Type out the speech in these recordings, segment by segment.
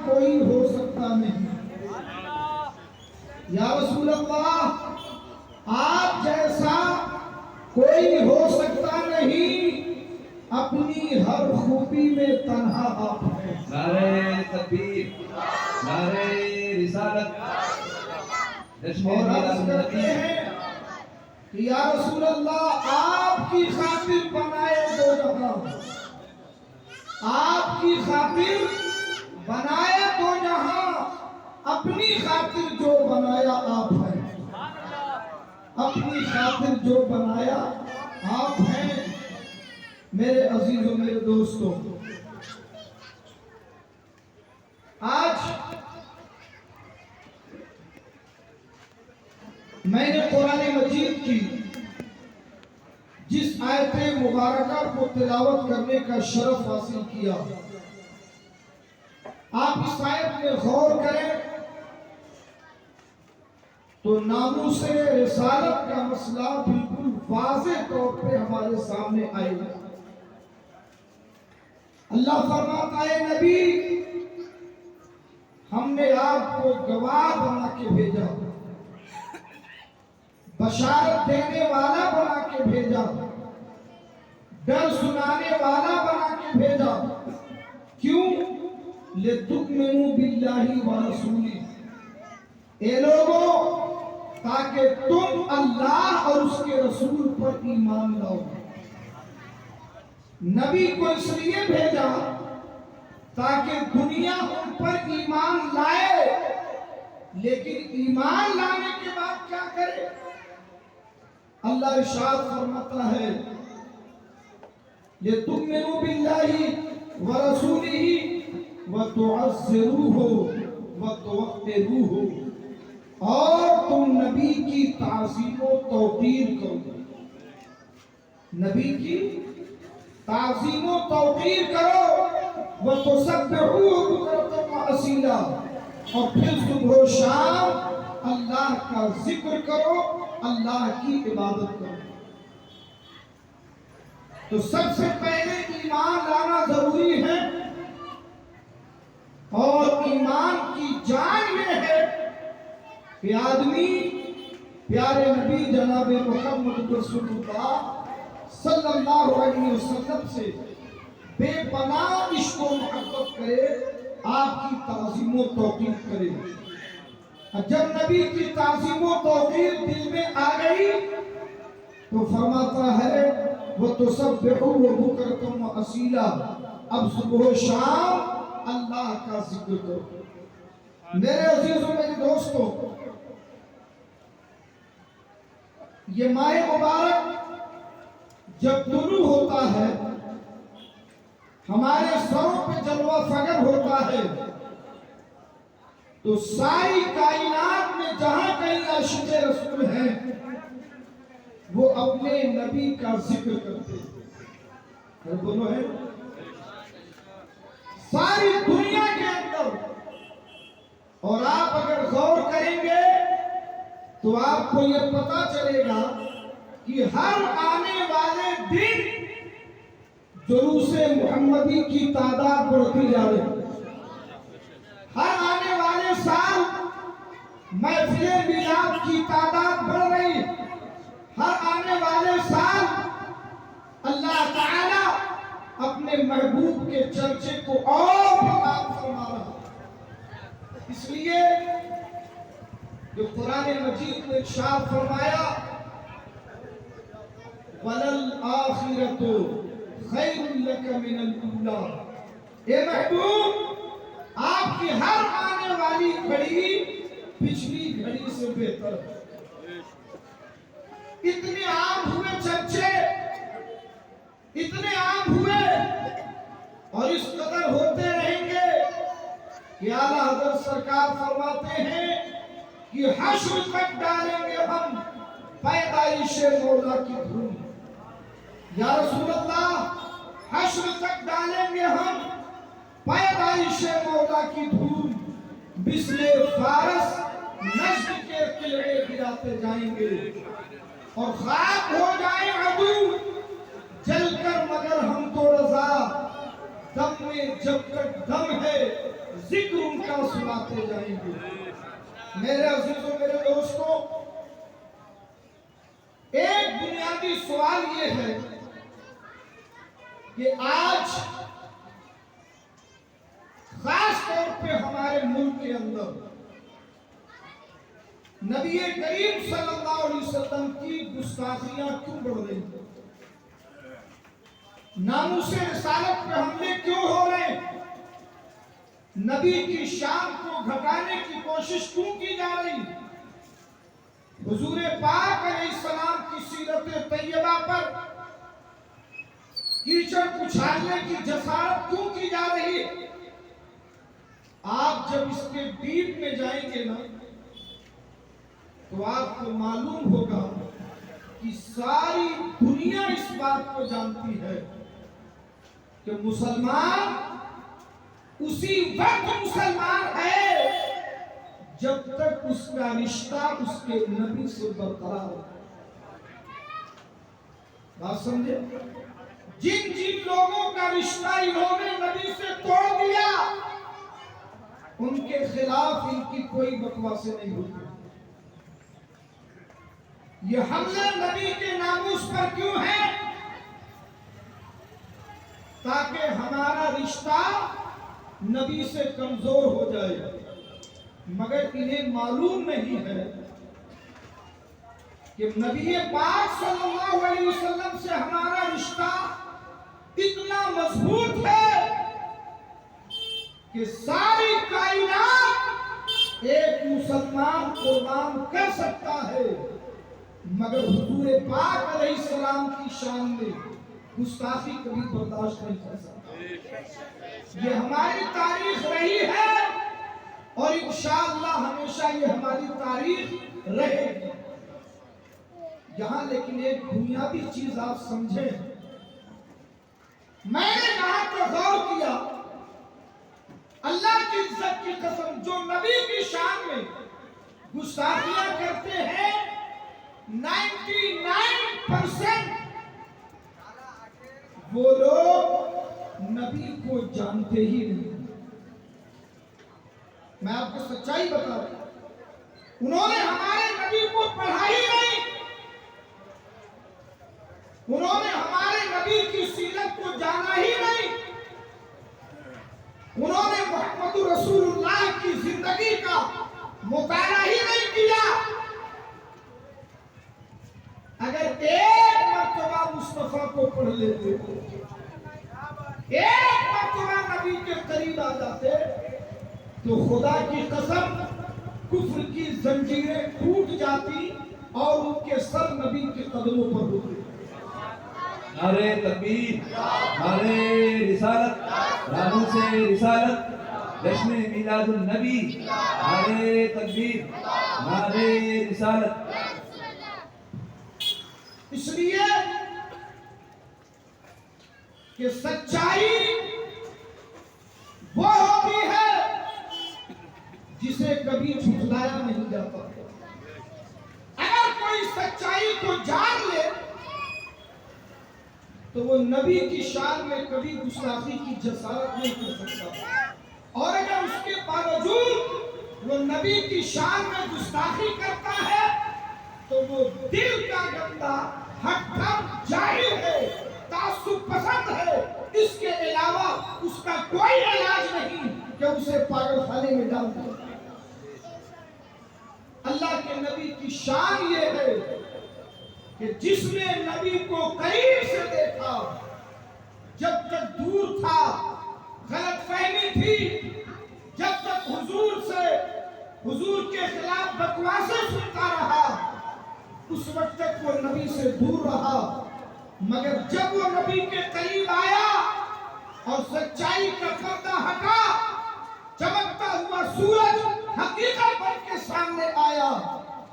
کوئی ہو سکتا نہیں۔ یا رسول اللہ آپ جیسا کوئی ہو سکتا نہیں، اپنی ہر خوبی میں تنہا آپ ہیں۔ نعرہ تکبیر، نعرہ رسالت، اور عرض کرتے ہیں کہ یا رسول اللہ آپ کی خاطر بنائے دو جہاں، آپ کی خاطر بنائے دو جہاں، اپنی خاطر جو بنایا آپ ہیں، اپنی خاطر جو بنایا آپ ہیں۔ میرے عزیزوں، میرے دوستوں، آج میں نے قرآن مجید کی جس آیت مبارکہ کو تلاوت کرنے کا شرف حاصل کیا، آپ اس آیت میں غور کریں تو ناموس رسالت کا مسئلہ بالکل واضح طور پہ ہمارے سامنے آئے گا۔ اللہ فرماتا ہے نبی ہم نے آپ کو گواہ بنا کے بھیجا، بشارت دینے والا بنا کے بھیجا، ڈر سنانے والا بنا کے بھیجا۔ کیوں؟ لِتُؤْمِنُوا بِاللَّهِ وَرَسُولِهِ، اے لوگوں تاکہ تم اللہ اور اس کے رسول پر ایمان لاؤ۔ نبی کو اس لیے بھیجا تاکہ دنیا ان پر ایمان لائے، لیکن ایمان لانے کے بعد کیا کرے؟ اللہ ارشاد فرماتا ہے لِتُؤْمِنُوا بِاللَّهِ وَرَسُولِهِ وَتُعَزِّرُوهُ وَتُوَقِّرُوهُ، اور تم نبی کی تعظیم و توقیر کرو، نبی کی تعظیم و توقیر کرو، وَتُسَبِّحُوهُ بُكْرَةً وَأَصِيلًا، اور پھر صبح و شام اللہ کا ذکر کرو، اللہ کی عبادت کرو۔ تو سب سے پہلے ایمان لانا ضروری ہے، اور ایمان کی جان یہ ہے کہ آدمی پیارے نبی جناب محمد رسول اللہ صلی اللہ علیہ وسلم سے بے پناہ عشق و محبت کرے، آپ کی تعظیم و توقیر کرے۔ جب نبی کی تعظیم و توقیر دل میں آ گئی تو فرماتا ہے وَتُسَبِّحُوهُ بُكْرَةً وَأَصِيلًا، اب صبح و شام اللہ کا ذکر کرو۔ میرے عزیزوں، میرے دوستوں، یہ ماہ مبارک جب طلوع ہوتا ہے، ہمارے سروں پہ جلوہ فگر ہوتا ہے، تو ساری کائنات میں جہاں کہیں عاشق رسول ہیں وہ اپنے نبی کا ذکر کرتے ہیں۔ بولو ہے ساری دنیا کے اندر، اور آپ اگر غور کریں گے تو آپ کو یہ پتا چلے گا کہ ہر آنے والے دن جلوس محمدی کی تعداد بڑھتی جا رہی ہے۔ ہر آنے والے سال محفل میلاد کی تعداد بڑھ رہی ہے۔ ہر آنے والے سال اللہ تعالی اپنے محبوب کے چرچے کو اور بلند فرما رہا ہے۔ اس لیے جو قرآن مجید نے ارشاد فرمایا وَلَلْآخِرَةُ خَيْرٌ لَكَ مِنَ الْأُولَىٰ، اے محبوب آپ کی ہر آنے والی گھڑی پچھلی گھڑی سے بہتر ہے۔ اتنے عام ہوئے چرچے، اتنے عام ہوئے، اور اس قدر ہوتے رہیں گے کہ اعلیٰ حضرت سرکار فرماتے ہیں کہ حشر تک ڈالیں گے ہم پیدائش مولا کی دھوم۔ یا رسول اللہ حشر تک ڈالیں گے ہم پیدائش مولا کی دھوم، مثل فارس نجد کے قلعے گراتے جائیں گے، اور خاک ہو جائیں عدو جل کر مگر ہم تو رضا، دم میں جب تک دم ہے ذکر ان کا سناتے جائیں گے۔ میرے عزیزوں، میرے دوستوں، ایک بنیادی سوال یہ ہے کہ آج خاص طور پہ ہمارے ملک کے اندر نبی کریم صلی اللہ علیہ وسلم کی گستاخیاں کیوں بڑھ رہی ہیں؟ ناموس رسالت پہ حملے کیوں ہو رہے ہیں؟ نبی کی شان کو گھٹانے کی کوشش کیوں کی جا رہی؟ حضور پاک علیہ السلام کی سیرت طیبہ پر کیچڑ اچھالنے کی جسارت کیوں کی جا رہی؟ آپ جب اس کے ڈیپ میں جائیں گے نا تو آپ کو معلوم ہوگا کہ ساری دنیا اس بات کو جانتی ہے کہ مسلمان اسی وقت مسلمان ہے جب تک اس کا رشتہ اس کے نبی سے برقرار ہو۔ بات سمجھے؟ جن جن لوگوں کا رشتہ انہوں نے نبی سے توڑ دیا ان کے خلاف ان کی کوئی بکواسیں نہیں ہوتی۔ یہ حملے نبی کے ناموس پر کیوں ہے؟ تاکہ ہمارا رشتہ نبی سے کمزور ہو جائے، مگر انہیں معلوم نہیں ہے کہ نبی پاک صلی اللہ علیہ وسلم سے ہمارا رشتہ اتنا مضبوط ہے کہ ساری کائنات ایک مسلمان قربان کر سکتا ہے، مگر حضور پاک علیہ السلام کی شان میں گستاخی کبھی برداشت نہیں کر سکتا۔ یہ ہماری تاریخ رہی ہے اور انشاءاللہ ہمیشہ یہ ہماری تاریخ رہے گی۔ یہاں لیکن ایک بنیادی چیز آپ سمجھیں، میں نے یہاں پر غور کیا، اللہ کی عزت کی قسم جو نبی کی شان میں گستاخیاں کرتے ہیں 99% وہ لوگ نبی کو جانتے ہی نہیں۔ میں آپ کو سچائی بتا رہا ہوں، انہوں نے ہمارے نبی کو پڑھا ہی نہیں، انہوں نے ہمارے نبی کی سیرت کو جانا ہی نہیں، انہوں نے محمد رسول اللہ کی زندگی کا مطالعہ ہی نہیں کیا۔ اگر ایک مرتبہ مصطفیٰ کو پڑھ لیتے، ایک مرتبہ نبی کے قریب آ جاتے تو خدا کی قسم کفر کی زنجیریں ٹوٹ جاتی اور ان کے سر نبی کے قدموں پر ہوتے۔ نعرہ تکبیر، نعرہ رسالت، ناموس رسالت، جشن میلاد النبی، نعرہ تکبیر، نعرہ رسالت۔ اس لیے کہ سچائی وہ ہوتی ہے جسے کبھی جھٹلایا نہیں جاتا۔ اگر کوئی سچائی کو جان لے تو وہ نبی کی شان میں کبھی گستاخی کی جسارت نہیں کر سکتا، اور اگر اس کے باوجود وہ نبی کی شان میں گستاخی کرتا ہے تو وہ دل کا گندہ ہٹھم جاہل ہے، تعصب پسند ہے، اس کے علاوہ اس کا کوئی علاج نہیں کہ اسے پاگل خانے میں ڈال دے۔ اللہ کے نبی کی شان یہ ہے کہ جس نے نبی کو قریب سے دیکھا، جب تک دور تھا غلط فہمی تھی، جب تک حضور کے خلاف بکواسیں سنتا رہا، اس وقت تک وہ نبی سے دور رہا، مگر جب وہ نبی کے قریب آیا اور سچائی کا پردہ ہٹا، چمکتا ہوا سورج حقیقت بن کے سامنے آیا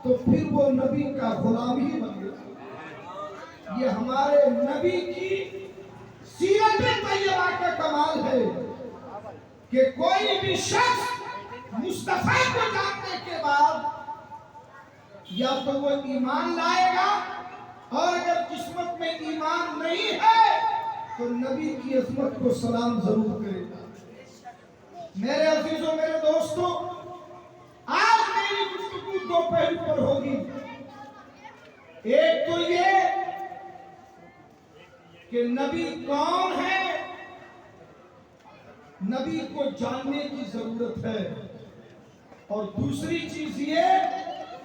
تو پھر وہ نبی کا غلام ہی بن گیا۔ یہ ہمارے نبی کی سیرت طیبہ کا کمال ہے کہ کوئی بھی شخص مصطفیٰ کو جاننے کے بعد یا تو وہ ایمان لائے گا، اور اگر قسمت میں ایمان نہیں ہے تو نبی کی عظمت کو سلام ضرور کرے گا۔ میرے عزیزوں، میرے دوست دوستوں آج میری گفتگو دو پہلو پر ہوگی. ایک تو یہ کہ نبی کون ہے، نبی کو جاننے کی ضرورت ہے، اور دوسری چیز یہ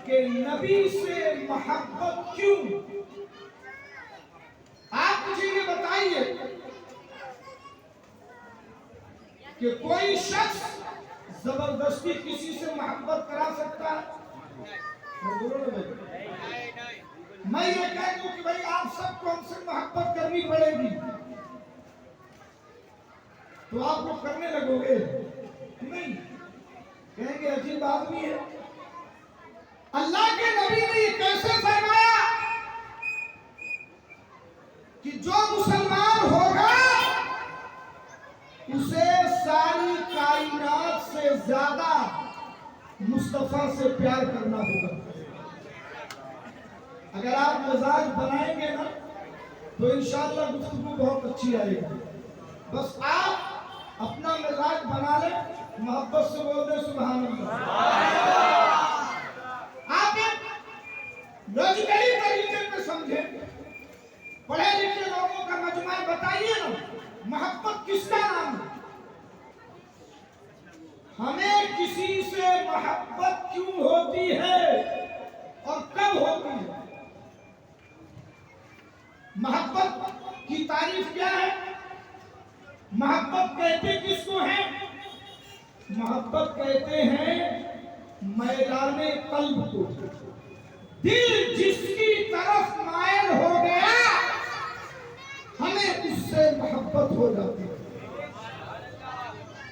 کہ نبی سے محبت کیوں. آپ مجھے یہ بتائیے کہ کوئی شخص زبردستی کسی سے محبت کرا سکتا ہے؟ میں یہ کہہ دوں کہ بھائی آپ سب کو ہم سے محبت کرنی پڑے گی تو آپ وہ کرنے لگو گے؟ نہیں، کہیں گے عجیب آدمی ہے. اللہ کے نبی نے یہ کیسے فرمایا کہ جو مسلمان ہوگا اسے ساری کائنات سے زیادہ مصطفیٰ سے پیار کرنا ہوگا. اگر آپ مزاج بنائیں گے نا تو انشاءاللہ گفتگو بہت اچھی آئے گی. بس آپ اپنا مزاج بنا لیں، محبت سے بول دیں سبحان اللہ. آپ ایک لاجیکلی طریقے پہ سمجھیں، پڑھے لکھے لوگوں کا مجمع بتائیے نا محبت کس کا نام ہے؟ ہمیں کسی سے محبت کیوں ہوتی ہے اور کب ہوتی ہے؟ محبت کی تعریف کیا ہے؟ محبت کہتے کس کو ہیں؟ محبت کہتے ہیں میدان قلب کو. دل جس کی طرف مائل ہو گیا ہمیں اس سے محبت ہو جاتی ہے.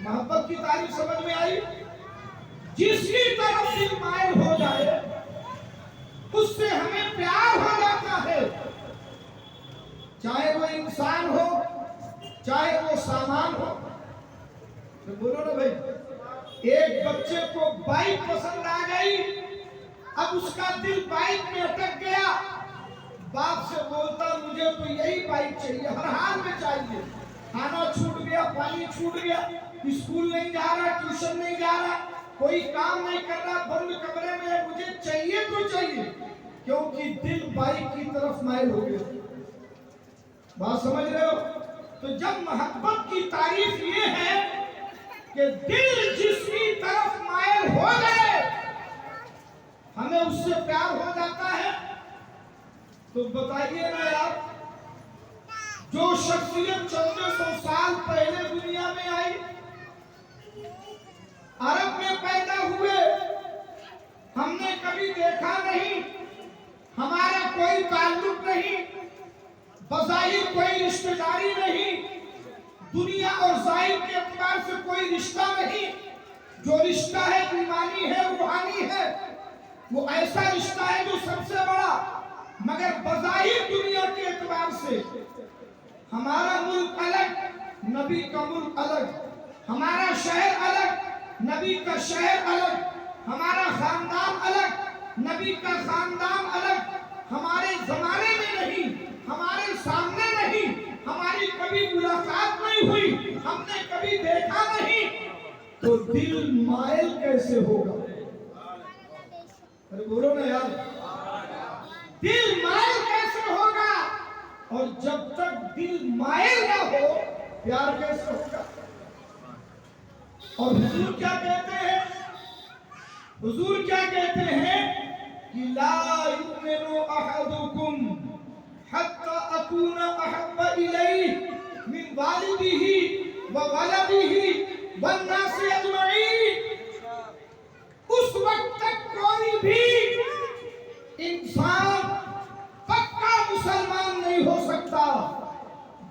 محبت کی تعریف سمجھ میں آئی؟ جس کی طرف دل مائل ہو جائے اس سے ہمیں پیار ہو جاتا ہے، چاہے وہ انسان ہو چاہے وہ سامان ہو. تو بولو نا بھائی، ایک بچے کو بائک پسند آ گئی، اب اس کا دل بائک میں اٹک گیا، باپ سے بولتا مجھے تو یہی بائک چاہیے، ہر حال میں چاہیے. کھانا چھوٹ گیا، پانی چھوٹ گیا، اسکول نہیں جا رہا، ٹیوشن نہیں جا رہا، کوئی کام نہیں کر رہا، بند کمرے میں، مجھے چاہیے تو چاہیے، کیونکہ دل بائک کی طرف مائل ہو گیا. بات سمجھ رہے ہو؟ تو جب محبت کی تعریف یہ ہے کہ دل جس کی طرف مائل ہو جائے ہمیں اس سے پیار ہو جاتا ہے. تو بتائیے نا یار، جو شخصیت 1400 سال پہلے دنیا میں آئی، عرب میں پیدا ہوئے، ہم نے کبھی دیکھا نہیں، ہمارا کوئی تعلق نہیں، بظاہر کوئی رشتہ داری نہیں، دنیا اور ظاہر کے اعتبار سے کوئی رشتہ نہیں. جو رشتہ ہے ایمانی ہے، روحانی ہے، وہ ایسا رشتہ ہے جو سب سے بڑا. مگر بظاہر دنیا کے اعتبار سے ہمارا ملک الگ، نبی کا ملک الگ، ہمارا شہر الگ، نبی کا شہر الگ، ہمارا خاندان الگ، نبی کا خاندان الگ، ہمارے زمانے میں نہیں، ہمارے سامنے نہیں، ہماری کبھی ملاقات نہیں ہوئی، ہم نے کبھی دیکھا نہیں، تو دل مائل کیسے ہوگا؟ ارے بولو نا یار، دل مائل کیسے ہوگا؟ اور جب تک دل مائل نہ ہو پیار کیسے ہوگا؟ اور حضور کیا کہتے ہیں؟ حضور کیا کہتے ہیں کہ لا یؤمن احدکم حتی اکون احب الیہ من والدہ وولدہ والناس اجمعین. اس وقت تک کوئی بھی انسان پکا مسلمان نہیں ہو سکتا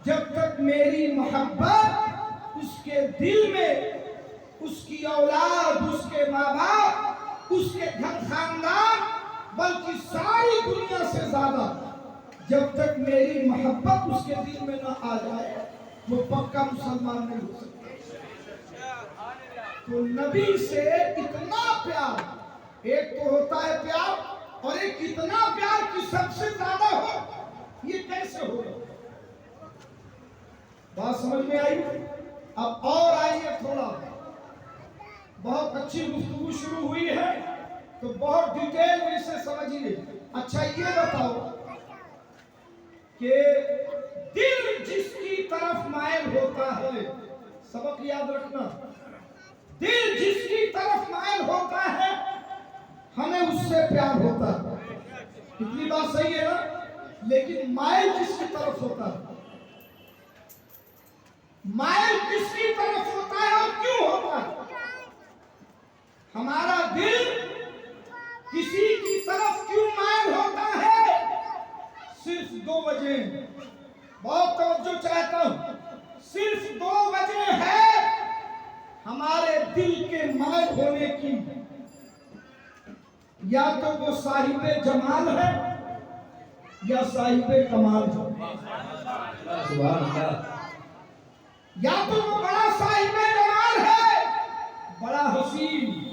جب تک میری محبت اس کے دل میں، اس کی اولاد، اس کے ماں باپ، اس کے گھر خاندان، بلکہ ساری دنیا سے زیادہ جب تک میری محبت اس کے دل میں نہ آ جائے وہ پکا مسلمان نہیں ہو سکتا. تو نبی سے اتنا پیار، ایک تو ہوتا ہے پیار، اور ایک اتنا پیار کہ سب سے زیادہ ہو، یہ کیسے ہوگا؟ بات سمجھ میں آئی؟ اب اور آئیے تھوڑا بہت اچھی گفتگو شروع ہوئی ہے تو بہت ڈیٹیل میں اسے سمجھیے. اچھا یہ بتاؤ کہ دل جس کی طرف مائل ہوتا ہے، سبق یاد رکھنا، دل جس کی طرف مائل ہوتا ہے ہمیں اس سے پیار ہوتا ہے. اتنی بات صحیح ہے نا؟ لیکن مائل جس کی طرف ہوتا ہے، مائل کس کی طرف ہوتا ہے اور کیوں ہوتا ہے؟ ہمارا دل کسی کی طرف کیوں مائل ہوتا ہے؟ صرف دو وجہ، بہت توجہ چاہتا ہوں، صرف دو وجہ ہے ہمارے دل کے مائل ہونے کی. یا تو وہ صاحب جمال ہے یا صاحب کمال ہے. سبحان اللہ. یا تو وہ بڑا صاحب جمال ہے، بڑا حسین،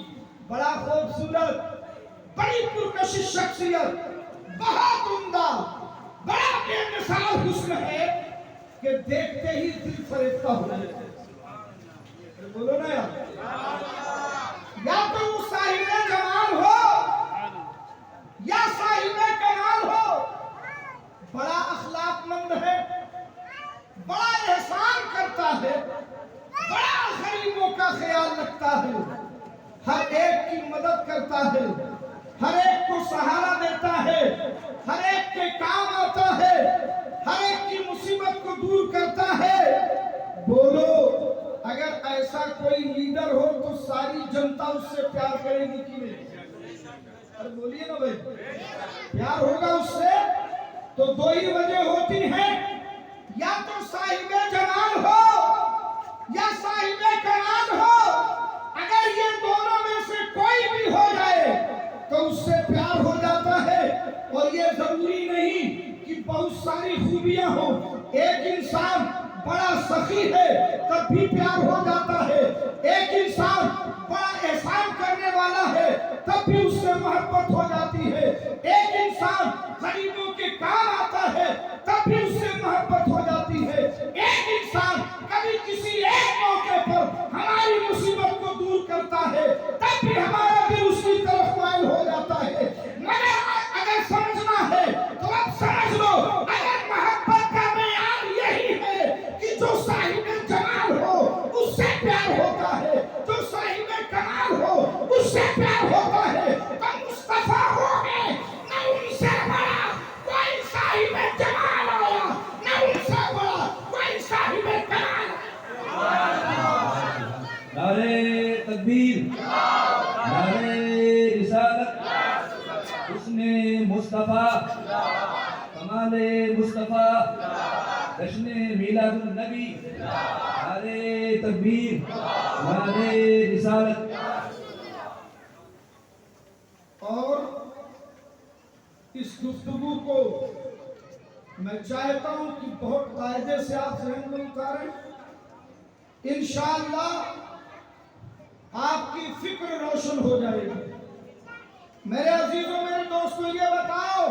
بڑا خوبصورت، بڑی پرکشش شخصیت، بہت عمدہ، بڑا بے مثال حسن ہے کہ دیکھتے ہی دل فریبتا ہو جائے. بولو نا یار. یا تو وہ صاحب جمال ہو یا صاحب کمال ہو، بڑا اخلاق مند ہے، بڑا احسان کرتا ہے، بڑا غریبوں کا خیال رکھتا ہے، ہر ایک کی مدد کرتا ہے، ہر ایک کو سہارا دیتا ہے، ہر ایک کے کام آتا ہے، ہر ایک کی مصیبت کو دور کرتا ہے. بولو اگر ایسا کوئی لیڈر ہو تو ساری جنتا اس سے پیار کرے گی کہ نہیں؟ ارے بولیے نا بھائی. پیار ہوگا اس سے تو دو ہی وجہ ہوتی ہیں، یا تو صاحب جمال ہو یا صاحب کمال ہو. اگر یہ دونوں میں سے کوئی بھی ہو جائے تو اس سے پیار ہو جاتا ہے. اور یہ ضروری نہیں کہ بہت ساری خوبیاں ہوں. ایک انسان بڑا سخی ہے تب بھی پیار ہو جاتا ہے، ایک انسان بڑا احسان کرنے والا ہے تب بھی اس سے محبت ہو جاتی ہے، ایک انسان غریبوں کے کام آتا ہے تب بھی اس سے محبت ہو جاتی ہے، ایک انسان کبھی کسی ایک موقع پر ہماری مصیبت کو دور کرتا ہے تب بھی ہمارا دل اس کی طرف مائل ہو جاتا ہے. مگر اگر سمجھنا ہے تو اب سمجھ لو، اگر محبت کا معیار یہی ہے کہ جو صاحب جمال ہو اس سے پیار ہوتا ہے، جو صاحب کمال ہو اس سے پیار ہوتا ہے، تو مصطفیٰ ہو گئے، نہ ان سے بڑا کوئی صاحب جمال آیا، نہ ان سے بڑا کوئی صاحب کمال آیا. نعرے تکبیر، نعرے رسالت، حسن مصطفیٰ، کمال مصطفیٰ، جشن میلاد النبی. نعرے تکبیر، نعرے رسالت. اور اس گفتگو کو میں چاہتا ہوں کہ بہت قاعدے سے آپ ذہن میں اتاریں. انشاءاللہ آپ کی فکر روشن ہو جائے گی. میرے عزیزوں، میرے دوستوں، یہ بتاؤ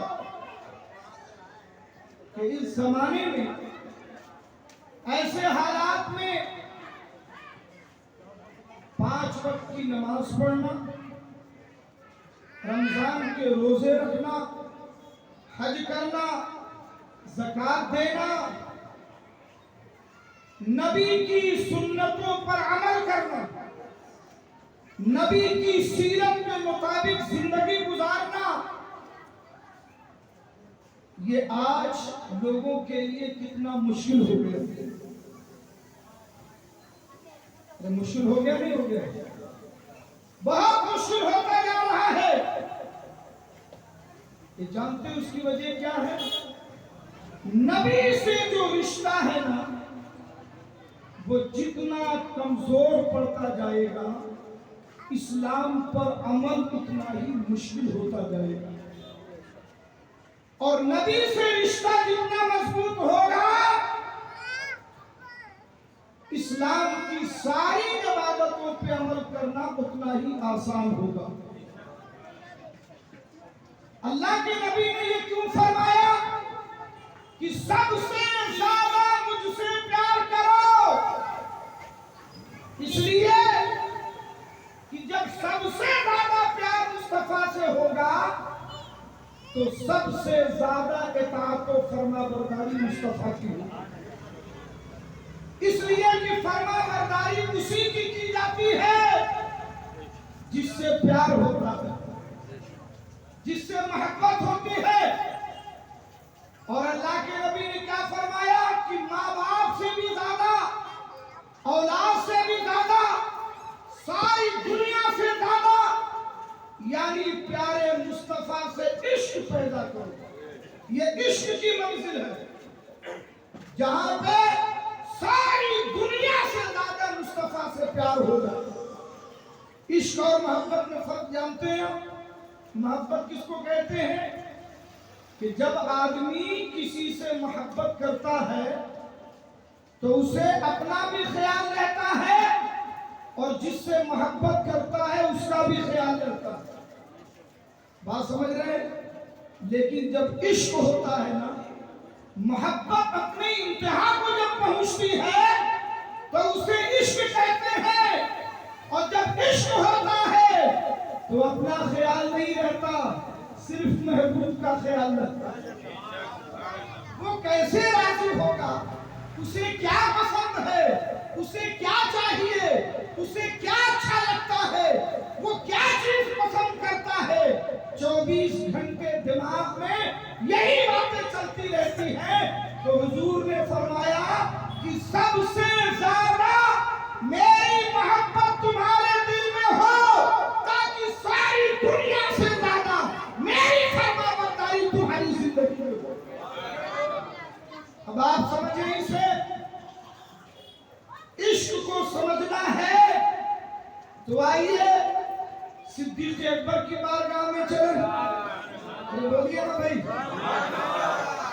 کہ اس زمانے میں ایسے حالات میں 5 وقت کی نماز پڑھنا، رمضان کے روزے رکھنا، حج کرنا، زکوٰۃ دینا، نبی کی سنتوں پر عمل کرنا، نبی کی سیرت کے مطابق زندگی گزارنا، یہ آج لوگوں کے لیے کتنا مشکل ہو گیا. مشکل ہو گیا نہیں ہو گیا؟ بہت مشکل ہوتا جا رہا ہے. یہ جانتے اس کی وجہ کیا ہے؟ نبی سے جو رشتہ ہے نا، وہ جتنا کمزور پڑتا جائے گا اسلام پر عمل اتنا ہی مشکل ہوتا جائے گا. اور نبی سے رشتہ جتنا مضبوط ہوگا اسلام کی ساری عبادتوں پہ عمل کرنا اتنا ہی آسان ہوگا. اللہ کے نبی نے یہ کیوں فرمایا کہ سب سے زیادہ مجھ سے پیار کرو؟ اس لیے کہ سب سے زیادہ پیار مصطفیٰ سے ہوگا تو سب سے زیادہ اطاعت و فرما برداری مصطفیٰ کی ہوگی. اس لیے کہ فرما برداری اسی کی جاتی ہے جس سے پیار ہوتا ہے, جس سے محبت ہوتی ہے. اور اللہ کے نبی نے کیا فرمایا کہ ماں باپ سے بھی زیادہ, اولاد سے بھی زیادہ, ساری دنیا سے زیادہ, یعنی پیارے مصطفیٰ سے عشق پیدا کرو. یہ عشق کی منزل ہے جہاں پہ ساری دنیا سے زیادہ مصطفیٰ سے پیار ہو جائے. عشق اور محبت میں فرق جانتے ہیں؟ محبت کس کو کہتے ہیں کہ جب آدمی کسی سے محبت کرتا ہے تو اسے اپنا بھی خیال رہتا ہے اور جس سے محبت کرتا ہے اس کا بھی خیال رہتا ہے. بات سمجھ رہے ہیں؟ لیکن جب عشق ہوتا ہے نا, محبت اپنی انتہا کو جب پہنچتی ہے تو اسے عشق کہتے ہیں. اور جب عشق ہوتا ہے تو اپنا خیال نہیں رہتا, صرف محبوب کا خیال رہتا ہے. وہ کیسے راضی ہوگا, اسے کیا پسند ہے, اسے کیا چاہیے, اسے کیا اچھا لگتا ہے, وہ کیا چیز پسند کرتا ہے, 24 گھنٹے دماغ میں یہی باتیں چلتی رہتی ہیں. تو حضور نے فرمایا کہ سب سے زیادہ میری محبت تمہارے دل میں ہو تاکہ ساری دنیا سے زیادہ میری فرما برداری تمہاری زندگی میں ہو. اب آپ سمجھیں اسے, عشق کو سمجھنا ہے تو آئیے صدیق اکبر کی بارگاہ میں چلیں. بولیے نا بھائی,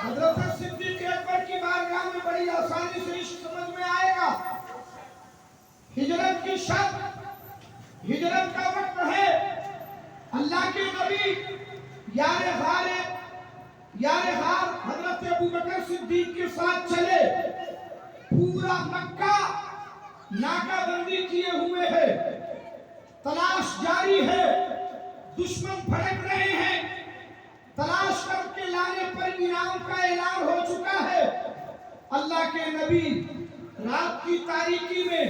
حضرت صدیق اکبر کی بارگاہ میں بڑی آسانی سے عشق سمجھ میں آئے گا. ہجرت کی شب, ہجرت کا وقت ہے. اللہ کے نبی یار غار حضرت ابوبکر صدیق کے ساتھ چلے. پورا مکہ ناکہ بندی کیے ہوئے ہے, تلاش جاری ہے, دشمن بھڑک رہے ہیں, تلاش کر کے لانے پر انعام کا اعلان ہو چکا ہے. اللہ کے نبی رات کی تاریکی میں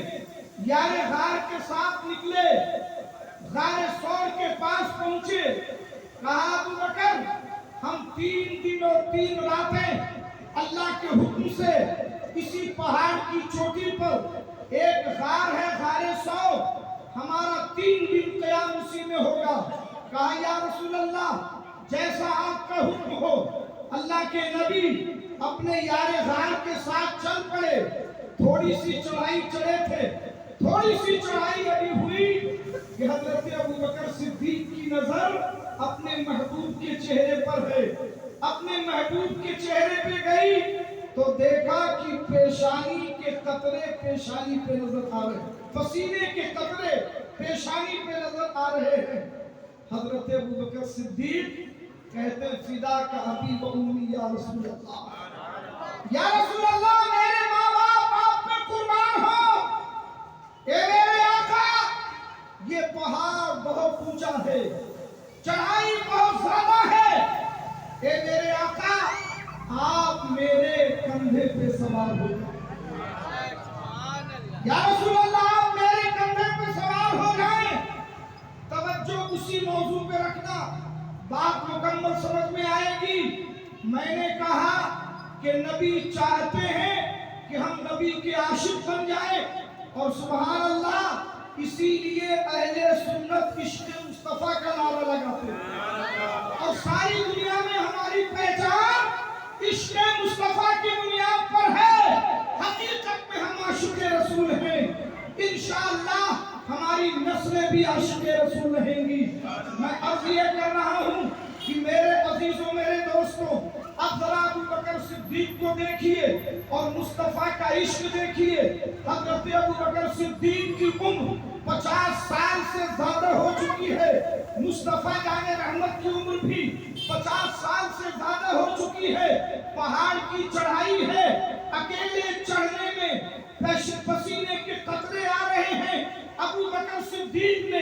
یار غار کے ساتھ نکلے, غار سور کے پاس پہنچے. کہا ابوبکر ہم 3 دن اور 3 راتیں اللہ کے حکم سے اسی پہاڑ کی چوٹی پر, ایک غار ہے غار سور, ہمارا 3 دن قیام اسی میں ہوگا. کہا یا رسول اللہ جیسا آپ کا حکم ہو. اللہ کے نبی اپنے یار غار کے ساتھ چل پڑے. تھوڑی سی چڑھائی چڑھے تھے, تھوڑی سی چڑھائی ابھی ہوئی کہ حضرت ابوبکر صدیق کی نظر اپنے محبوب کے چہرے پر ہے. اپنے محبوب کے چہرے پہ گئی تو دیکھا کہ پیشانی کے قطرے پیشانی پہ نظر آ رہے ہیں, پسینے کے قطرے پیشانی پہ نظر آ رہے ہیں. حضرت ابوبکر صدیق کہتے فدا کا ابی و امی یا رسول اللہ, یا رسول اللہ میرے ماں باپ آپ پہ قربان ہو. اے میرے آقا یہ پہاڑ بہت اونچا ہے, چڑھائی بہت زیادہ ہے. اے میرے آقا آپ میرے کندھے پہ سوار ہو جائیں. یا رسول اللہ آپ میرے کندھے پہ سوار ہو جائیں. توجہ اسی موضوع پہ رکھنا, بات مکمل سمجھ میں آئے گی. میں نے کہا کہ نبی چاہتے ہیں کہ ہم نبی کے عاشق بن جائیں, اور سبحان اللہ اسی لیے اہل سنت عشق مصطفیٰ کا نعرہ لگاتے ہیں. اور ساری دنیا میں ہماری پہچان عشق مصطفیٰ کی بنیاد پر ہے. حقیقت میں ہم عاشق رسول ہیں. انشاءاللہ ہماری نسلیں بھی عاشق رسول رہیں گی. میں عرض یہ کر رہا ہوں کہ میرے عزیزوں, میرے دوستوں, اب ذرا ابوبکر صدیق کو دیکھیے اور مصطفیٰ کا عشق دیکھیے. حضرت ابوبکر صدیق کی عمر 50 سال سے زیادہ ہو چکی ہے. مصطفیٰ جان رحمت کی عمر بھی 50 سال سے زیادہ ہو چکی ہے. پہاڑ کی چڑھائی ہے, اکیلے چڑھنے میں پسینے کے قطرے آ رہے ہیں. ابوبکر صدیق نے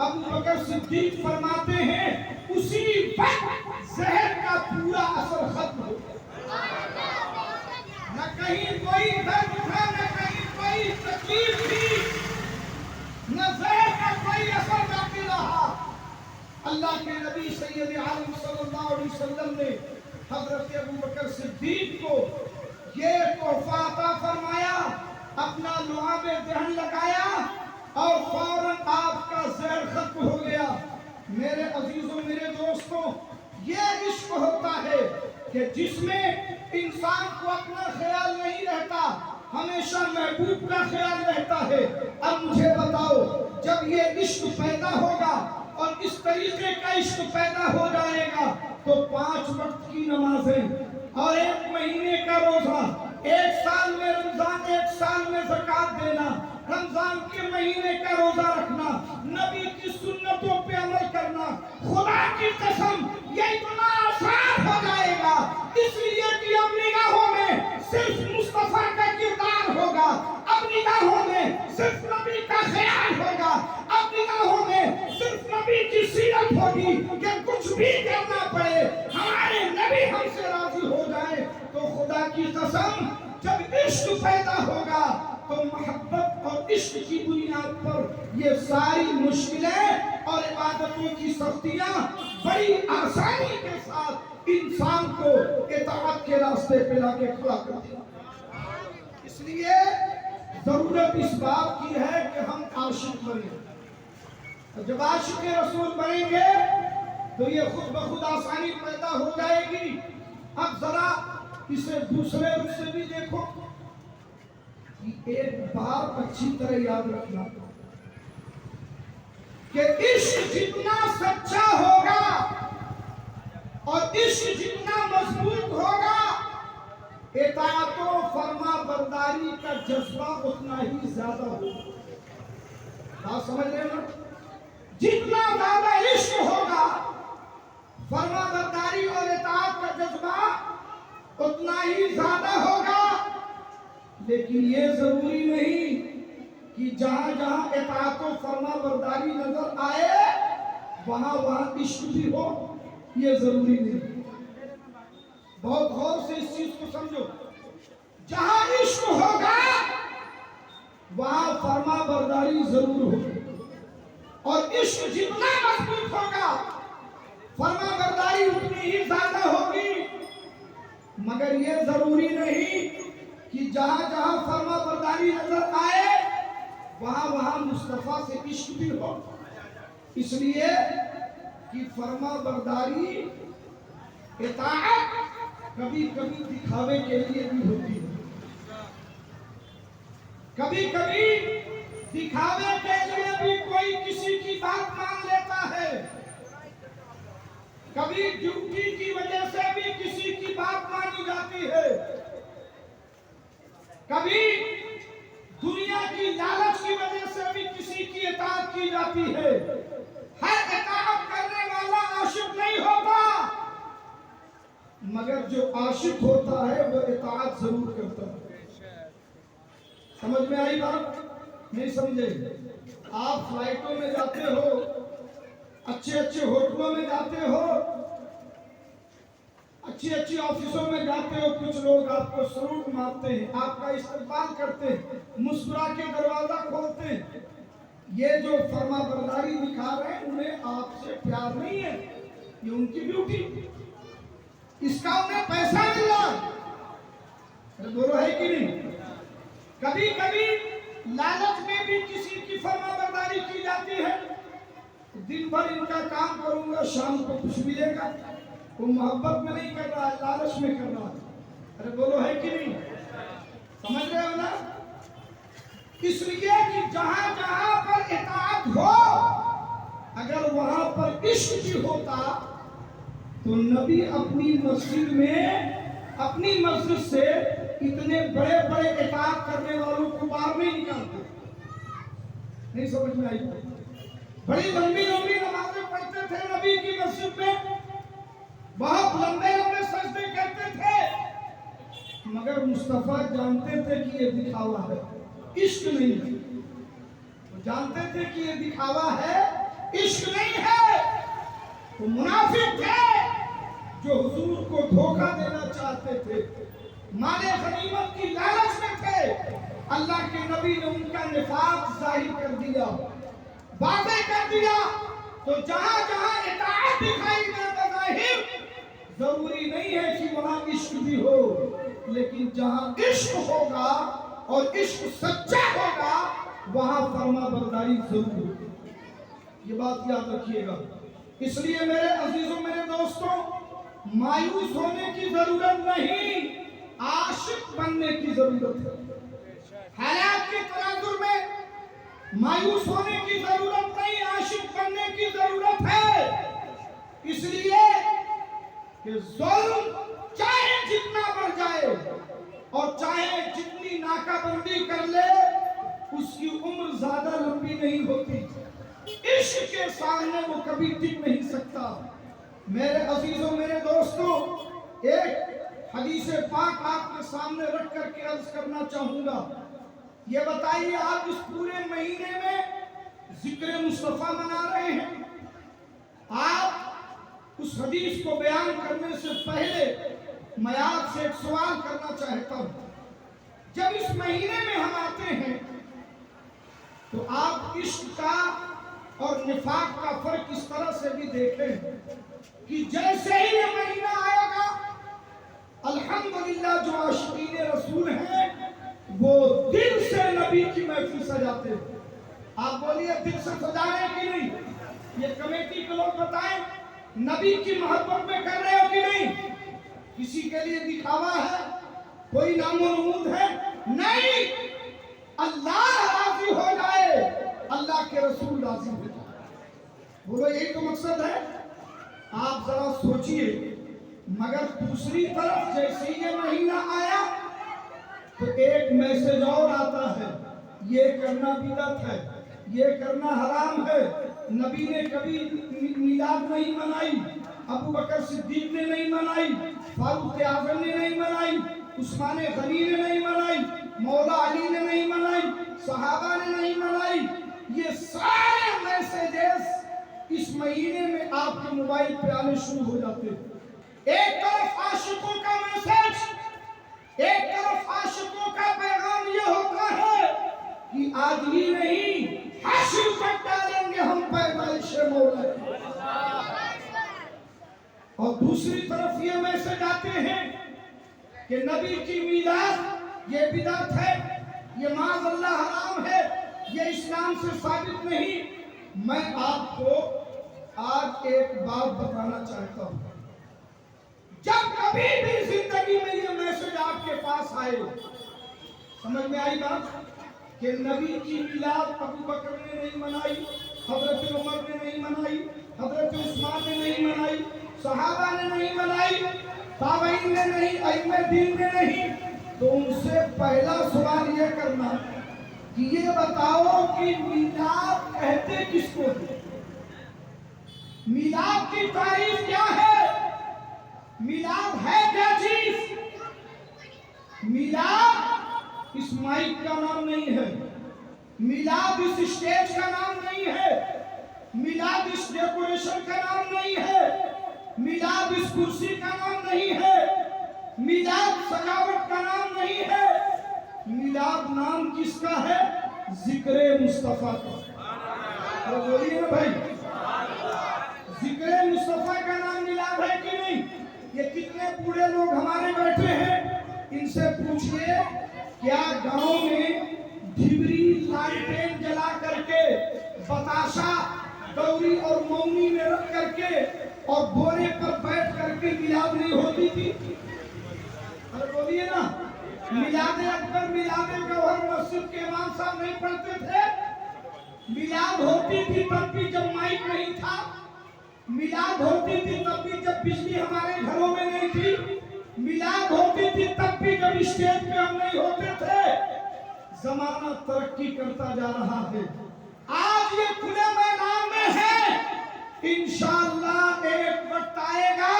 ابو بکر صدیق فرماتے ہیں اسی وقت زہر کا پورا اثر ختم ہو گیا، نہ کہیں کوئی درد تھا، نہ کہیں کوئی تکلیف تھی، نہ زہر کا کوئی اثر باقی رہا۔ اللہ کے نبی سید عالم صلی اللہ علیہ وسلم نے حضرت ابو بکر صدیق کو یہ تحفہ عطا فرمایا، اپنا لعاب دہن لگایا اور فوراً آپ کا زہر ختم ہو گیا۔ میرے عزیزوں، میرے دوستوں، یہ عشق ہوتا ہے کہ جس میں انسان کو اپنا خیال نہیں رہتا، ہمیشہ محبوب کا خیال رہتا ہے۔ اب مجھے بتاؤ، جب یہ عشق پیدا ہوگا اور اس طریقے کا عشق پیدا ہو جائے گا تو 5 وقت کی نمازیں اور 1 مہینے کا روزہ، 1 سال میں رمضان، 1 سال میں زکوٰۃ دینا، رمضان کے مہینے کا روزہ رکھنا، نبی کی سنتوں پہ عمل کرنا، خدا کی قسم یہ اتنا آسان ہو جائے گا، اس لیے کہ اب نگاہوں میں صرف مصطفیٰ کا کردار ہوگا، اب نگاہوں میں صرف نبی کا خیال ہوگا، اب نگاہوں میں صرف نبی کی سیرت ہوگی کہ کچھ بھی کرنا پڑے ہمارے نبی ہم سے راضی ہو جائے۔ تو خدا کی قسم جب عشق پیدا ہوگا تو محبت اور عشق کی بنیاد پر یہ ساری مشکلیں اور عبادتوں کی سختیاں بڑی آسانی کے ساتھ انسان کو اطاعت کے راستے پہ لا کے کھڑا کرتی ہیں۔ اس لیے ضرورت اس بات کی ہے کہ ہم عاشق بنیں۔ جب عاشق رسول بنیں گے تو یہ خود بخود آسانی پیدا ہو جائے گی۔ اب ذرا اسے دوسرے رخ سے بھی دیکھو کہ ایک بات اچھی طرح یاد رکھنا کہ عشق جتنا سچا ہوگا اور عشق جتنا مضبوط ہوگا، اطاعت و فرما برداری کا جذبہ اتنا ہی زیادہ ہوگا۔ بات سمجھ رہے ہیں نا؟ جتنا زیادہ عشق ہوگا، فرما برداری اور اطاعت کا جذبہ اتنا ہی زیادہ ہوگا، لیکن یہ ضروری نہیں کہ جہاں جہاں اطاعت و فرما برداری نظر آئے وہاں عشق بھی ہو، یہ ضروری نہیں۔ بہت غور سے اس چیز کو سمجھو، جہاں عشق ہوگا وہاں فرما برداری ضرور ہوگی، اور عشق جتنا مضبوط ہوگا فرما برداری اتنی ہی زیادہ ہوگی۔ مگر یہ ضروری نہیں کہ جہاں جہاں فرما برداری نظر آئے وہاں مصطفیٰ سے عشق بھی ہو، اس لیے کہ فرما برداری اطاعت کبھی کبھی دکھاوے کے لیے بھی ہوتی ہے، کبھی کبھی دکھاوے کے لیے بھی کوئی کسی کی بات مان لیتا ہے، کبھی ڈیوٹی کی وجہ سے بھی کسی کی بات مانی جاتی ہے، کبھی دنیا کی لالچ کی وجہ سے بھی کسی کی اطاعت کی جاتی ہے۔ ہر اطاعت کرنے والا عاشق نہیں ہوتا، مگر جو عاشق ہوتا ہے وہ اطاعت ضرور کرتا ہے۔ سمجھ میں آئی بات؟ نہیں سمجھے؟ آپ فلائٹوں میں جاتے ہو، اچھے اچھے ہوٹلوں میں جاتے ہو، اچھی اچھی آفسوں میں جاتے ہو، کچھ لوگ آپ کو سلوٹ مارتے ہیں، آپ کا استقبال کرتے ہیں، مسکرا کے دروازہ کھولتے ہیں۔ یہ جو فرما برداری دکھا رہے ہیں انہیں آپ سے پیار نہیں ہے، یہ ان کی ڈیوٹی، اس کا انہیں پیسہ مل رہا ہے، بولو ہے کہ نہیں؟ کبھی کبھی لالچ میں بھی کسی کی فرما برداری کی جاتی ہے، دن بھر ان کا کام کروں گا شام کو کچھ ملے گا، وہ محبت میں نہیں کر رہا ہے، لالچ میں کر رہا ہے۔ ارے بولو ہے کہ نہیں؟ سمجھ رہے ہو نا؟ اس لیے کہ جہاں جہاں پر اطاعت ہو، اگر وہاں پر عشق بھی ہوتا تو نبی اپنی مسجد میں، اپنی مسجد سے اتنے بڑے بڑے اطاعت کرنے والوں کو باہر نہیں نکالتے۔ نہیں سمجھ میں آئی؟ بڑی لمبی لمبی نمازیں پڑھتے تھے نبی کی مسجد میں، بہت لمبے لمبے سجدے کرتے تھے، مگر مصطفیٰ جانتے تھے کہ یہ دکھاوا ہے، عشق نہیں ہے۔ وہ جانتے تھے کہ یہ دکھاوا ہے، عشق نہیں ہے تو منافق تھے جو حضور کو دھوکہ دینا چاہتے تھے، مال غنیمت کی لالچ میں تھے۔ اللہ کے نبی نے ان کا نفاق ظاہر کر دیا، واضح کر دیا۔ تو جہاں جہاں اطاعت دکھائی دے بظاہر، ضروری نہیں ہے کہ وہاں عشق بھی ہو، لیکن جہاں عشق ہوگا اور عشق سچا ہوگا وہاں فرما برداری ضرور ہوگی۔ یہ بات یاد رکھیے گا۔ اس لیے میرے عزیزوں، میرے دوستوں، مایوس ہونے کی ضرورت نہیں، عاشق بننے کی ضرورت ہے۔ حالات کے تناظر میں مایوس ہونے کی ضرورت نہیں، عاشق بننے کی ضرورت ہے۔ اس لیے کہ ظلم چاہے جتنا بڑھ جائے اور چاہے جتنی ناکہ بندی کر لے، اس کی عمر زیادہ لمبی نہیں ہوتی۔ عشق کے سامنے وہ کبھی ٹک نہیں سکتا۔ میرے عزیزوں، میرے دوستوں، ایک حدیث پاک آپ کے سامنے رکھ کر کے عرض کرنا چاہوں گا۔ یہ بتائیے، آپ اس پورے مہینے میں ذکر مصطفیٰ منا رہے ہیں۔ آپ اس حدیث کو بیان کرنے سے پہلے میں آپ سے ایک سوال کرنا چاہتا ہوں۔ جب اس مہینے میں ہم آتے ہیں تو آپ عشق کا اور نفاق کا فرق اس طرح سے بھی دیکھیں کہ جیسے ہی یہ مہینہ آئے گا، الحمدللہ جو عاشقین رسول ہیں وہ دل سے نبی کی محفل سجاتے ہیں۔ آپ بولیے، دل سے سجا رہے ہیں کہ نہیں؟ یہ کمیٹی کے لوگ بتائیں، نبی کی محبت میں کر رہے ہو کہ نہیں؟ کسی کے لیے دکھاوا ہے؟ کوئی نام و نمود ہے؟ نہیں، اللہ راضی ہو جائے، اللہ کے رسول راضی ہو جائے، بولو یہی تو مقصد ہے۔ آپ ذرا سوچئے، مگر دوسری طرف جیسے یہ مہینہ آیا تو ایک میسج اور آتا ہے، یہ کرنا بدعت ہے، یہ کرنا حرام ہے۔ نبی نے کبھی میلاد نہیں منائی، ابو بکر صدیق نے نہیں منائی، فاروق اعظم نے نہیں منائی، عثمان غنی نے نہیں منائی، مولا علی نے نہیں منائی، صحابہ نے نہیں منائی۔ یہ سارے میسیجز اس مہینے میں آپ کے موبائل پہ آنے شروع ہو جاتے ہیں۔ ایک طرف عاشقوں کا میسج، ایک طرف عاشقوں کا پیغام یہ ہوتا ہے کہ آج ہی نہیں، حشر تک ڈالیں گے ہم پیدائش مولا کی، اور دوسری طرف یہ میسج آتے ہیں کہ نبی کی میلاد یہ بدعت ہے، یہ معاذ اللہ حرام ہے، یہ اسلام سے ثابت نہیں۔ میں آپ کو آج ایک بات بتانا چاہتا ہوں، جب کبھی بھی زندگی میں یہ میسج آپ کے پاس آئے، سمجھ میں آئی بات کہ نبی کی میلاد ابو بکر نے نہیں منائی، حضرت عمر نے نہیں منائی، حضرت عثمان نے نہیں منائی، صحابہ نے نہیں منائی، تابعین نے نہیں، ائمہ دین نے نہیں، تو ان سے پہلا سوال یہ کرنا کہ یہ بتاؤ کہ میلاد کہتے کس کو ہیں؟ میلاد کی تعریف کیا ہے؟ میلاد ہے کیا چیز؟ میلاد اس مائک کا نام نہیں ہے، میلاد اس اسٹیج کا نام نہیں ہے، میلاد اس ڈیکوریشن کا نام نہیں ہے، میلاد اس کرسی کا نام نہیں ہے، میلاد سجاوٹ کا نام نہیں ہے۔ میلاد نام کس کا ہے؟ ذکر مصطفیٰ کا۔ اور بولیے نا بھائی، ذکر مصطفیٰ کا نام میلاد ہے کہ نہیں؟ یہ کتنے بوڑھے لوگ ہمارے بیٹھے ہیں، ان سے پوچھئے کیا گاؤں میں ڈھبری لالٹین جلا کر کے، بتاشا گوری اور مومی میں رکھ کر کے اور بورے پر بیٹھ کر کے میلاد نہیں ہوتی تھی؟ ارے بولیے نا، میلاد اکبر، میلاد گوہر مسجد کے امام صاحب نہیں پڑھتے تھے؟ میلاد ہوتی تھی تب بھی جب مائک نہیں تھا، میلاد ہوتی تھی تب بھی جب بجلی ہمارے گھروں میں نہیں تھی، میلاد ہوتی تھی تب بھی جب اسٹیج پہ ہم نہیں ہوتے تھے۔ زمانہ ترقی کرتا جا رہا ہے، آج یہ کھلے میدان میں ہے، انشاءاللہ ایک وقت آئے گا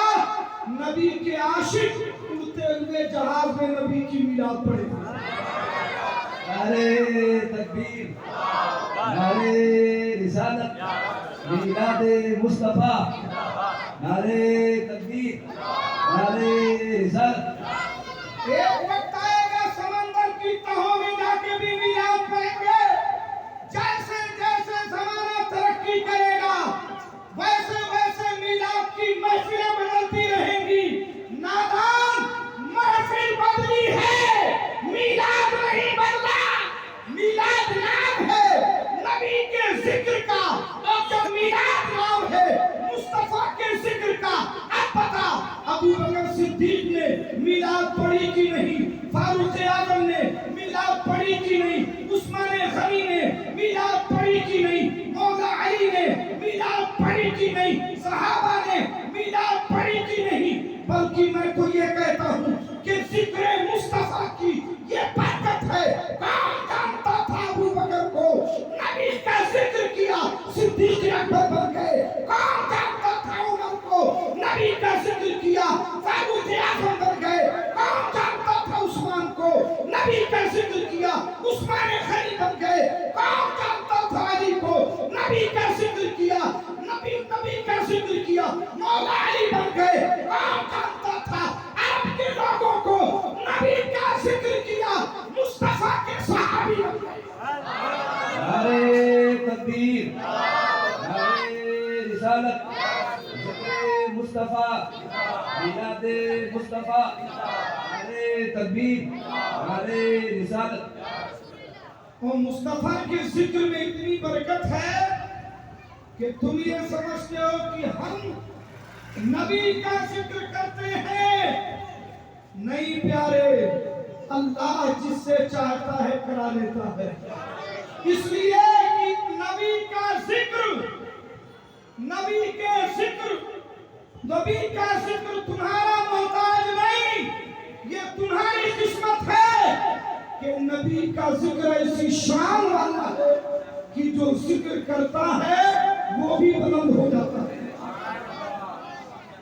نبی کے عاشق اڑتے ہوئے جہاز میں نبی کی میلاد پڑھے گا۔ نعرہ تکبیر، نعرہ رسالت۔ میلاد مصطفیٰ، نعرے تکبیر، نعرے رسالت۔ ایک وقت آئے گا سمندر کی تہوں میں جا کے بھی میلاد پڑھیں گے۔ جیسے جیسے زمانہ ترقی کرے گا ویسے ویسے میلاد کی محفلیں بدلتی رہیں گی۔ نادان، محفل بدلی ہے، میلاد نہیں بدلا۔ میلاد نام ہے نبی کے ذکر کا، اور جب میلاد نام ہے مصطفیٰ کے ذکر کا۔ اب بتا، ابو بکر صدیق نے میلاد پڑھی کی نہیں؟ فاروق اعظم نے میلاد پڑھی کی نہیں؟ عثمان غنی نے میلاد پڑھی کی نہیں؟ مولا علی نے میلاد پڑھی کی نہیں؟ صحابہ نے میلاد پڑھی کی نہیں؟ بلکہ میں تو یہ کہتا ہوں کہ ذکر مصطفیٰ کی یہ برکت ہے۔ کون جانتا تھا ابو بکر کو؟ نبی کا ذکر کیا صدیق اکبر بن گئے۔ کون جانتا تھا عمر کو؟ نبی کا ذکر کیا فاروق اعظم بن گئے۔ کون جانتا تھا عثمان کو؟ نبی کا ذکر کیا عثمان غنی بن گئے۔ کون جانتا تھا علی کو؟ نبی کا ذکر کیا نبی کا ذکر کیا مولا علی بن گئے۔ کون جانتا تھا عرب کے لوگوں کو؟ نبی کا ذکر کیا مصطفیٰ کے صحابی بن گئے۔ نعرے تکبیر، نعرے رسالت، ذکر مصطفیٰ، میلاد مصطفیٰ، نعرے تکبیر، نعرے رسالت۔ اور مصطفیٰ کے ذکر میں اتنی برکت ہے کہ تم یہ سمجھتے ہو کہ ہم نبی کا ذکر کرتے ہیں؟ نہیں پیارے، اللہ جس سے چاہتا ہے کرا لیتا ہے۔ اس لیے کہ نبی کا ذکر تمہارا محتاج نہیں، یہ تمہاری قسمت ہے کہ نبی کا ذکر ایسی شان والا ہے کہ جو ذکر کرتا ہے وہ بھی بلند ہو جاتا ہے۔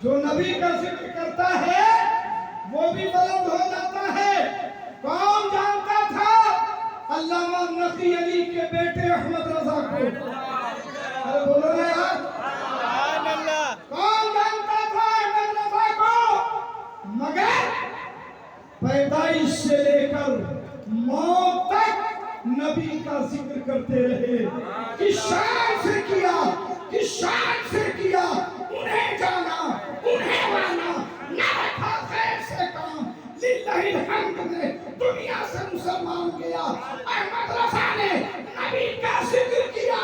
جو نبی کا ذکر کرتا ہے وہ بھی بلند ہو جاتا ہے۔ کون جانتا تھا علامہ نقی علی کے بیٹے احمد رضا کو؟ ارے بولو نا یار، کون جانتا تھا احمد رضا کو؟ مگر پیدائش سے لے کر موت تک نبی کا ذکر کرتے رہے۔ کس شان سے کیا، کس شان سے کیا، انہیں جانا، انہیں مانا، نہ رکھا خیر سے کام۔ للہ الحمد نے دنیا سے مسلمان کیا۔ احمد رضا نے نبی کا ذکر کیا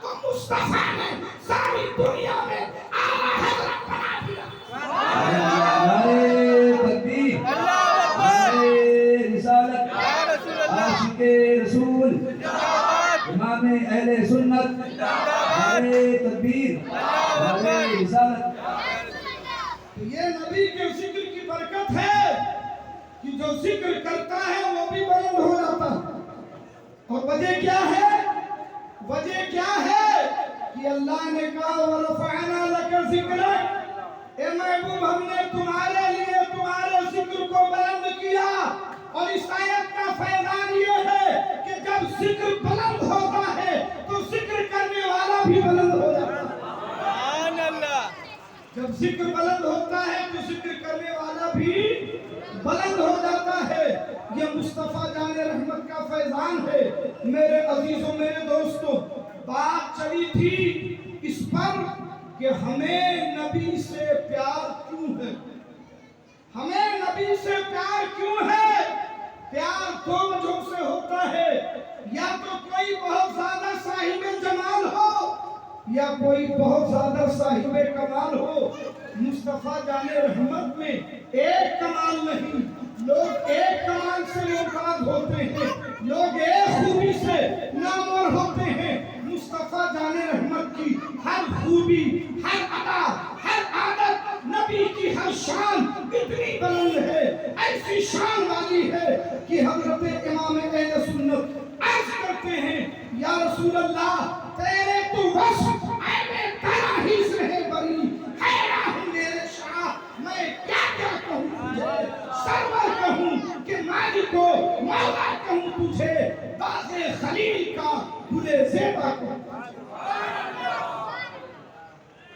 تو مصطفیٰ نے ساری دنیا میں اعلیٰ حضرت بنا دیا۔ نعرے تکبیر، نعرے رسالت، عاشق رسول، امام اہل سنت، نعرے تکبیر، نعرے رسالت۔ یہ نبی کے ذکر کی برکت ہے کہ جو ذکر کرتا ہے وہ بھی بلند ہو جاتا ہے۔ اور وجہ کیا ہے؟ وجہ کیا ہے کہ اللہ نے کہا وَرَفَعْنَا لَكَ ذِكْرَكَ، اے محبوب ہم نے تمہارے لیے تمہارے ذکر کو بلند کیا۔ اور اس آیت کا فیضان یہ ہے کہ جب ذکر بلند ہوتا ہے تو ذکر کرنے والا بھی بلند ہو جاتا ہے۔ جب ذکر بلند ہوتا ہے تو ذکر کرنے والا بھی بلند ہو جاتا ہے۔ یہ مصطفیٰ جان رحمت کا فیضان ہے۔ میرے عزیزوں، میرے دوستوں، بات چلی تھی اس پر کہ ہمیں نبی سے پیار کیوں ہے؟ ہمیں نبی سے پیار کیوں ہے؟ پیار دو وجہوں سے ہوتا ہے۔ یا تو کوئی بہت زیادہ صاحب جمال ہو یا کوئی بہت زیادہ صاحب کمال ہو۔ مصطفیٰ جان رحمت میں ایک کمال نہیں، لوگ ایک کمال سے ممتاز ہوتے ہیں، لوگ ایک خوبی سے نامور ہوتے ہیں۔ مصطفیٰ جان رحمت کی ہر خوبی، ہر ادا، ہر عادت، نبی کی ہر شان اتنی بلند ہے، ایسی شان والی ہے کہ حضرت امام اہل سنت عرض کرتے ہیں یا رسول اللہ تیرے تو وصف میں تیرا ہی سے ہے بری، حیران ہوں میرے شاہ میں کیا کیا کہوں تجھے، سرور کہوں کہ مالک کو مولا کہوں تجھے، باز خلیل کا گلے زیبا کو۔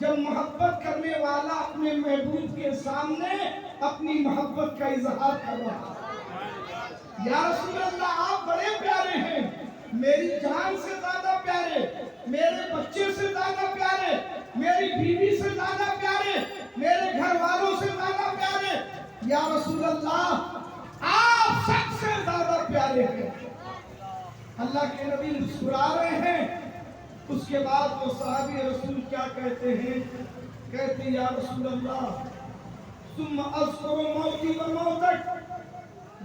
جب محبت کرنے والا اپنے محبوب کے سامنے اپنی محبت کا اظہار کر رہا ہے۔ یا رسول اللہ آپ بڑے پیارے ہیں، میری جان سے زیادہ پیارے، میرے بچے سے زیادہ پیارے، میری بیوی سے زیادہ پیارے، میرے گھر والوں سے زیادہ پیارے۔ یا رسول اللہ آپ سب سے زیادہ پیارے ہیں۔ اللہ کے نبی مسکرا رہے ہیں۔ اس کے بعد وہ صحابی رسول کیا کہتے ہیں؟ کہتے ہیں یا رسول اللہ ثم اذکر موتی و موتک،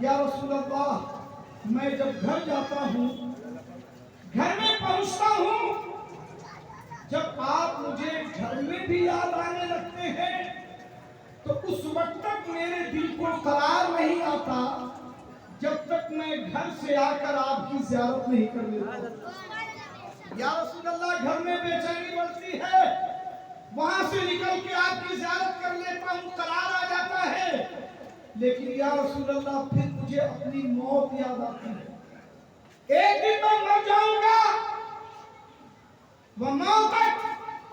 یا رسول اللہ میں جب گھر جاتا ہوں، گھر میں پہنچتا ہوں، جب آپ مجھے گھر میں بھی یاد آنے لگتے ہیں تو اس وقت تک میرے دل کو قرار نہیں آتا جب تک میں گھر سے آ کر آپ کی زیارت نہیں کر لیتا۔ یا رسول اللہ گھر میں بے چینی بڑھتی ہے، وہاں سے نکل کے آپ کی زیارت کر لیتا ہوں، قرار آ جاتا ہے، لیکن یا رسول اللہ پھر مجھے اپنی موت یاد آتی ہے۔ ایک دن میں مر جاؤں گا، وہ موت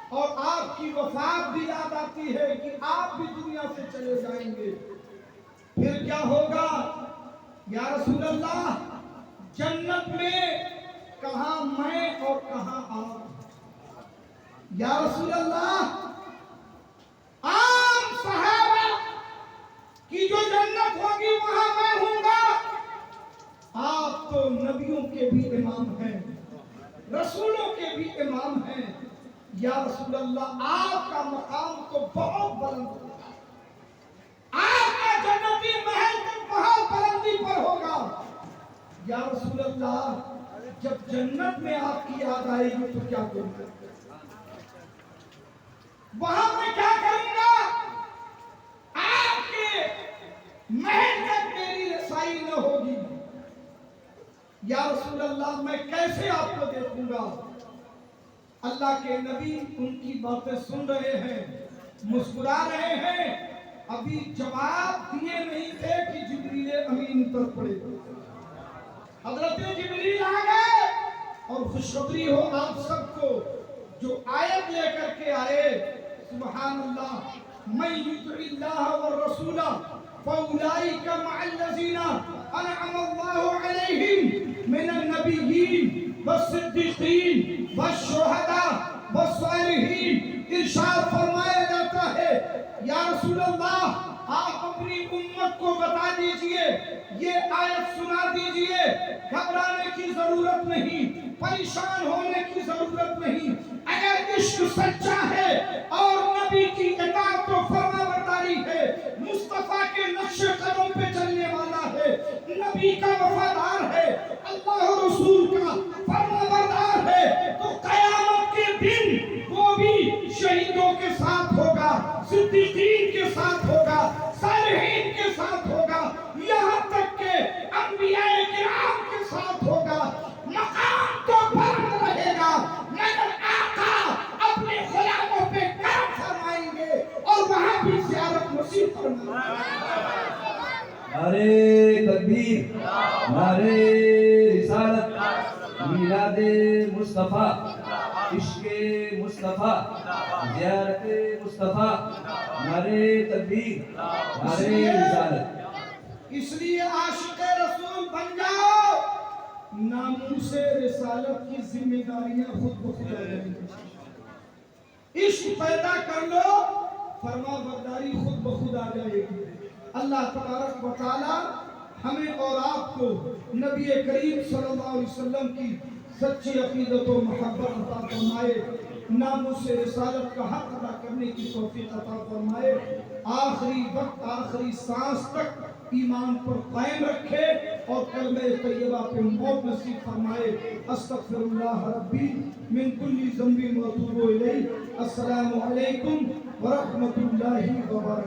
اور آپ کی وفات بھی یاد آتی ہے کہ آپ بھی دنیا سے چلے جائیں گے۔ پھر کیا ہوگا یا رسول اللہ؟ جنت میں کہاں میں اور کہاں آپ؟ یا رسول اللہ عام صحابہ کی جو جنت ہوگی وہاں میں ہوں گا۔ آپ تو نبیوں کے بھی امام ہیں، رسولوں کے بھی امام ہیں۔ یا رسول اللہ آپ کا مقام تو بہت بلند ہوگا، آپ کا جنتی محل تو بہت بلندی پر ہوگا۔ یا رسول اللہ جب جنت میں آپ کی یاد آئے گی تو کیا کروں گا؟ وہاں میں کیا کروں گا؟ آپ کے محل تک میری رسائی نہ ہوگی۔ یا رسول اللہ میں کیسے آپ کو دیکھوں گا؟ اللہ کے نبی ان کی باتیں سن رہے ہیں، مسکرا رہے ہیں، ابھی جواب دیے نہیں تھے کہ جبریل امین اتر پڑے۔ حضرت جبریل آ گئے اور خوشخبری ہو آپ سب کو، جو آیت لے کر کے آئے، سبحان اللہ، من یطع اللہ والرسول فاولئک مع الذین انعم اللہ علیہم من النبیین والصدیقین والشہداء والصالحین۔ ارشاد فرمایا جاتا ہے یا رسول اللہ آپ اپنی امت کو بتا دیجئے، یہ آیت سنا دیجئے، گھبرانے کی ضرورت نہیں، پریشان ہونے کی ضرورت نہیں۔ اگر عشق سچا ہے اور نبی کی اطاعت و فرما برداری ہے، مصطفیٰ کے نقش قدم پہ چلنے والا ہے، نبی کا وفادار ہے، اللہ رسول کا فرما بردار ہے، تو قیامت کے دن وہ بھی شہیدوں کے ساتھ ہوگا، صدیقین کے ساتھ ہوگا، صالحین کے ساتھ ہوگا، یہاں تک کہ انبیاء کرام کے ساتھ ہوگا۔ مقام تو بلند رہے گا، مگر آقا اپنے غلاموں پہ کرم فرمائیں گے اور وہاں بھی زیارت نصیب فرمائیں گے۔ نعرے تکبیر، نعرے رسالت، میلاد مصطفیٰ، عشق مصطفیٰ، زیارت مصطفیٰ، نعرے تکبیر، نعرے رسالت۔ اس لیے عاشق رسول بن جاؤ، ناموس رسالت کی ذمہ داریاں خود بخود آ جائیں گی۔ عشق پیدا کر لو، فرما برداری خود بخود آ جائے گی۔ اللہ تبارک و تعالی ہمیں اور آپ کو نبی کریم صلی اللہ علیہ وسلم کی سچی عقیدت و محبت عطا فرمائے، ناموس رسالت کا حق ادا کرنے کی توفیق عطا فرمائے، آخری وقت آخری سانس تک ایمان پر قائم رکھے اور کلمہ طیبہ پہ موت نصیب فرمائے۔ استغفر اللہ ربی من کل ذنب و اتوب الیہ۔ السلام علیکم ورحمۃ اللہ وبرکاتہ۔